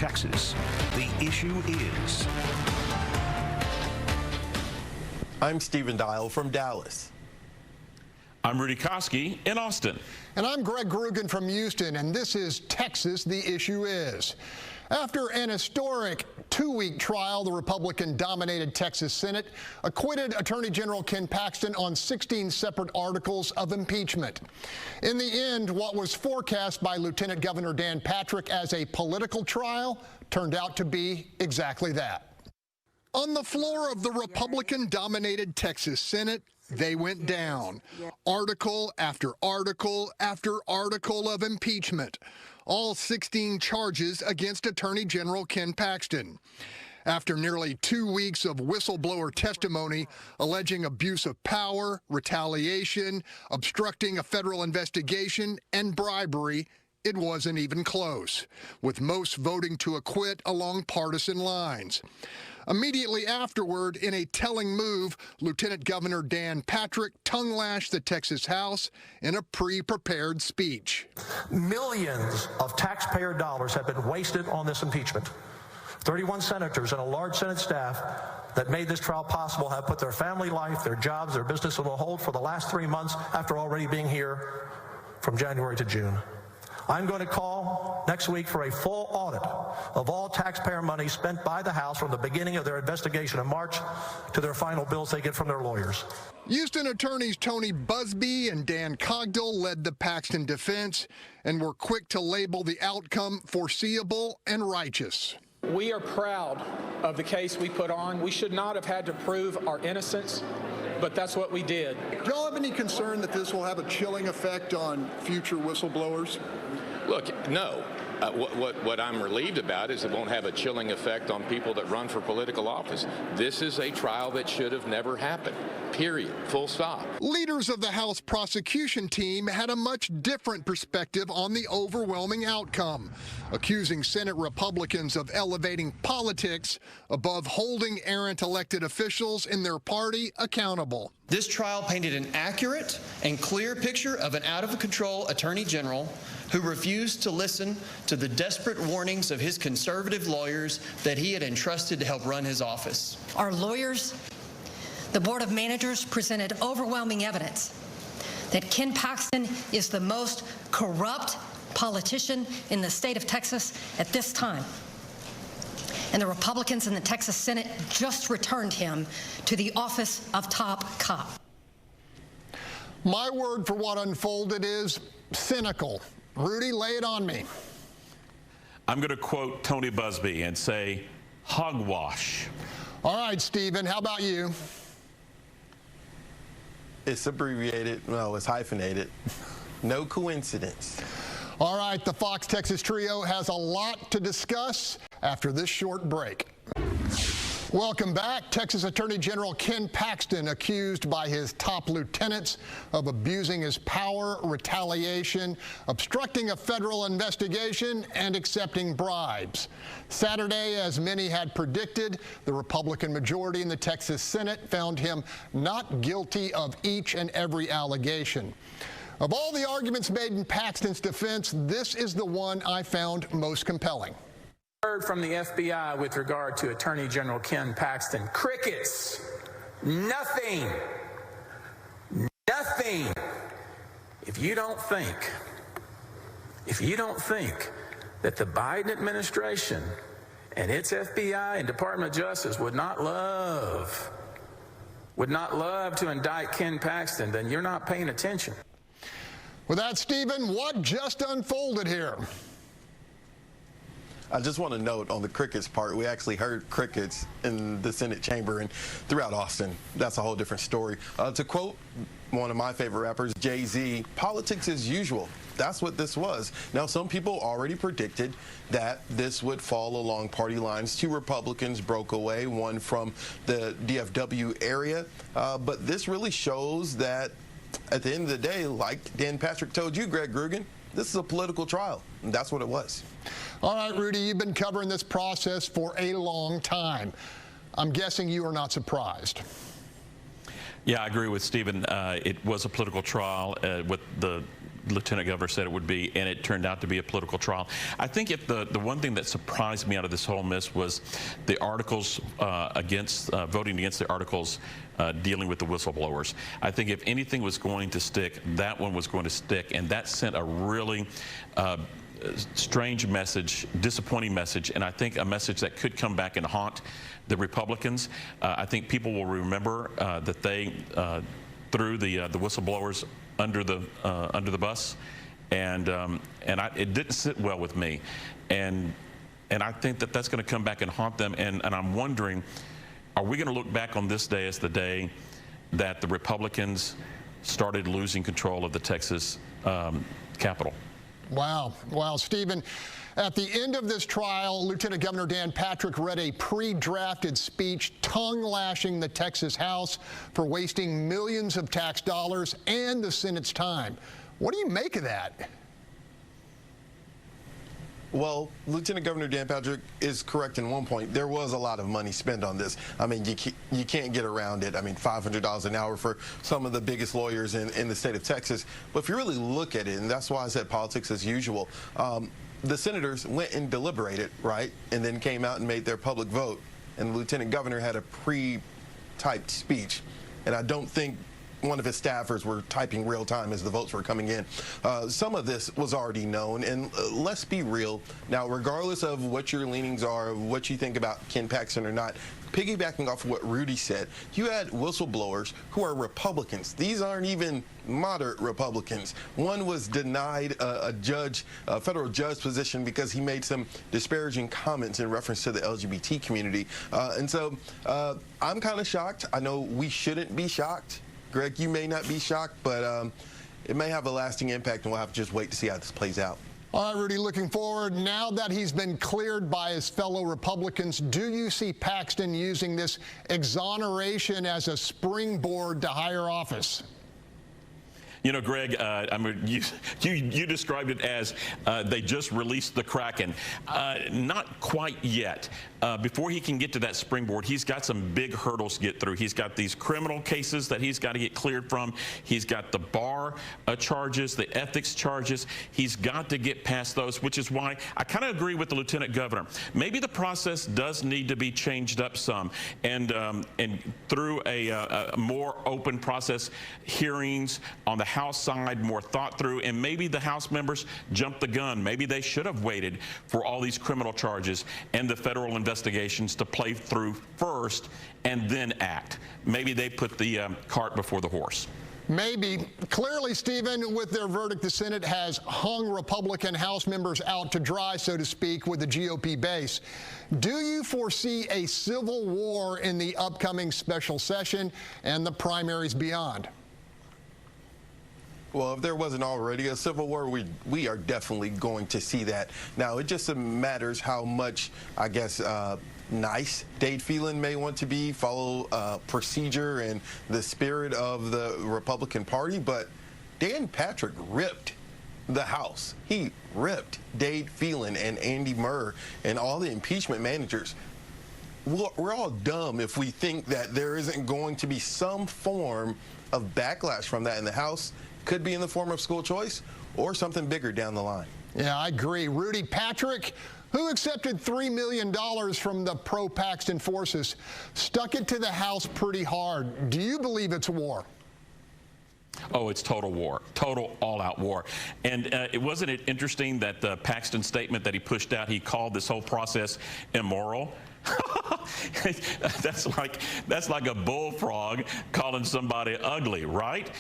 Texas. The issue is... I'm Stephen Dial from Dallas. I'm Rudy Koski in Austin. And I'm Greg Groogan from Houston, and this is Texas, the issue is. After an historic two-week trial, the Republican-dominated Texas Senate acquitted Attorney General Ken Paxton on 16 separate articles of impeachment. In the end, what was forecast by Lieutenant Governor Dan Patrick as a political trial turned out to be exactly that. On the floor of the Republican-dominated Texas Senate, they went down. Article after article after article of impeachment. All 16 charges against Attorney General Ken Paxton. After nearly 2 weeks of whistleblower testimony alleging abuse of power, retaliation, obstructing a federal investigation, and bribery, it wasn't even close, with most voting to acquit along partisan lines. Immediately afterward, in a telling move, Lieutenant Governor Dan Patrick tongue-lashed the Texas House in a pre-prepared speech. Millions of taxpayer dollars have been wasted on this impeachment. 31 senators and a large Senate staff that made this trial possible have put their family life, their jobs, their business on hold for the last 3 months after already being here from January to June. I'm going to call next week for a full audit of all taxpayer money spent by the House from the beginning of their investigation in March to their final bills they get from their lawyers. Houston attorneys Tony Busby and Dan Cogdill led the Paxton defense and were quick to label the outcome foreseeable and righteous. We are proud of the case we put on. We should not have had to prove our innocence, but that's what we did. Do y'all have any concern that this will have a chilling effect on future whistleblowers? Look, no. What I'm relieved about is it won't have a chilling effect on people that run for political office. This is a trial that should have never happened, period, full stop. Leaders of the House prosecution team had a much different perspective on the overwhelming outcome, accusing Senate Republicans of elevating politics above holding errant elected officials in their party accountable. This trial painted an accurate and clear picture of an out-of-control Attorney General who refused to listen to the desperate warnings of his conservative lawyers that he had entrusted to help run his office. Our lawyers, the Board of Managers, presented overwhelming evidence that Ken Paxton is the most corrupt politician in the state of Texas at this time. And the Republicans in the Texas Senate just returned him to the office of top cop. My word for what unfolded is cynical. Rudy, lay it on me. I'm going to quote Tony Busby and say, hogwash. All right, Stephen, how about you? It's abbreviated. No, it's hyphenated. No coincidence. All right, the Fox Texas Trio has a lot to discuss after this short break. Welcome back. Texas Attorney General Ken Paxton accused by his top lieutenants of abusing his power, retaliation, obstructing a federal investigation, and accepting bribes. Saturday, as many had predicted, the Republican majority in the Texas Senate found him not guilty of each and every allegation. Of all the arguments made in Paxton's defense, this is the one I found most compelling. Heard from the FBI with regard to Attorney General Ken Paxton. Crickets. Nothing. Nothing. If you don't think that the Biden administration and its FBI and Department of Justice would not love to indict Ken Paxton, then you're not paying attention. With that, Stephen, what just unfolded here? I just want to note on the crickets part, we actually heard crickets in the Senate chamber and throughout Austin. That's a whole different story. To quote one of my favorite rappers, Jay-Z, politics as usual. That's what this was. Now, some people already predicted that this would fall along party lines. 2 Republicans broke away, one from the DFW area. But this really shows that at the end of the day, like Dan Patrick told you, Greg Groogan, this is a political trial, and that's what it was. All right, Rudy, you've been covering this process for a long time. I'm guessing you are not surprised. Yeah, I agree with Stephen. It was a political trial with the Lieutenant Governor said it would be, and it turned out to be a political trial. I think if the one thing that surprised me out of this whole mess was the articles voting against the articles dealing with the whistleblowers. I think if anything was going to stick, that one was going to stick, and that sent a really strange message, disappointing message, and I think a message that could come back and haunt the Republicans. I think people will remember that they threw the whistleblowers under the bus, and it didn't sit well with me, and I think that that's going to come back and haunt them, and I'm wondering, are we going to look back on this day as the day that the Republicans started losing control of the Texas Capitol? Wow. Wow, Stephen, at the end of this trial, Lieutenant Governor Dan Patrick read a pre-drafted speech tongue-lashing the Texas House for wasting millions of tax dollars and the Senate's time. What do you make of that? Well, Lieutenant Governor Dan Patrick is correct in one point. There was a lot of money spent on this. I mean, you can't get around it. I mean, $500 an hour for some of the biggest lawyers in the state of Texas. But if you really look at it, and that's why I said politics as usual, the senators went and deliberated, right, and then came out and made their public vote. And the Lieutenant Governor had a pre-typed speech. And I don't think one of his staffers were typing real time as the votes were coming in. Some of this was already known, and let's be real. Now, regardless of what your leanings are, what you think about Ken Paxton or not, piggybacking off of what Rudy said, you had whistleblowers who are Republicans. These aren't even moderate Republicans. One was denied a federal judge position because he made some disparaging comments in reference to the LGBT community. And so I'm kind of shocked. I know we shouldn't be shocked. Greg, you may not be shocked, but it may have a lasting impact, and we'll have to just wait to see how this plays out. All right, Rudy, looking forward, now that he's been cleared by his fellow Republicans, do you see Paxton using this exoneration as a springboard to higher office? You know, Greg, you described it as they just released the Kraken. Not quite yet. Before he can get to that springboard, he's got some big hurdles to get through. He's got these criminal cases that he's got to get cleared from. He's got the bar charges, the ethics charges. He's got to get past those, which is why I kind of agree with the Lieutenant Governor. Maybe the process does need to be changed up some, and through a more open process, hearings on the House side, more thought through, and maybe the House members jumped the gun. Maybe they should have waited for all these criminal charges and the federal investigations to play through first and then act. Maybe they put the cart before the horse. Maybe. Clearly, Stephen, with their verdict, the Senate has hung Republican House members out to dry, so to speak, with the GOP base. Do you foresee a civil war in the upcoming special session and the primaries beyond? Well, if there wasn't already a civil war, we are definitely going to see that. Now, it just matters how much, I guess, nice Dade Phelan may want to be, follow procedure and the spirit of the Republican Party. But Dan Patrick ripped the House. He ripped Dade Phelan and Andy Murr and all the impeachment managers. We're all dumb if we think that there isn't going to be some form of backlash from that in the House. Could be in the form of school choice or something bigger down the line. Yeah, I agree. Rudy, Patrick, who accepted $3 million from the pro-Paxton forces, stuck it to the House pretty hard. Do you believe it's a war? Oh, it's total war, total all-out war. And it wasn't it interesting that the Paxton statement that he pushed out, he called this whole process immoral? That's like a bullfrog calling somebody ugly, right?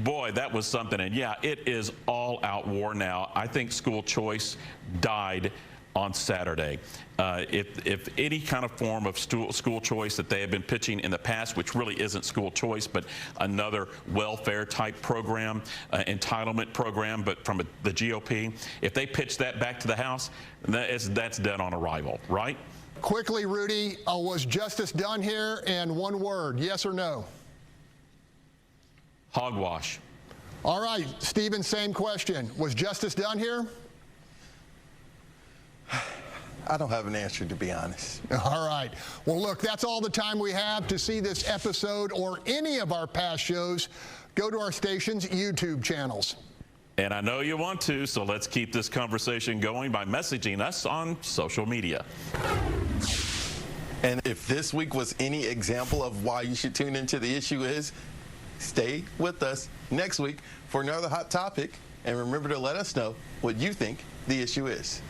Boy, that was something. And yeah, it is all-out war now. I think school choice died on Saturday. If any kind of form of school choice that they have been pitching in the past, which really isn't school choice, but another welfare type program, entitlement program, but from the GOP, if they pitch that back to the House, that's dead on arrival, right? Quickly, Rudy, was justice done here? And one word, yes or no? Hogwash. All right, Stephen, same question. Was justice done here? I don't have an answer, to be honest. All right. Well, look, that's all the time we have. To see this episode or any of our past shows, go to our station's YouTube channels. And I know you want to, so let's keep this conversation going by messaging us on social media. And if this week was any example of why you should tune into The Issue Is, stay with us next week for another hot topic. And remember to let us know what you think the issue is.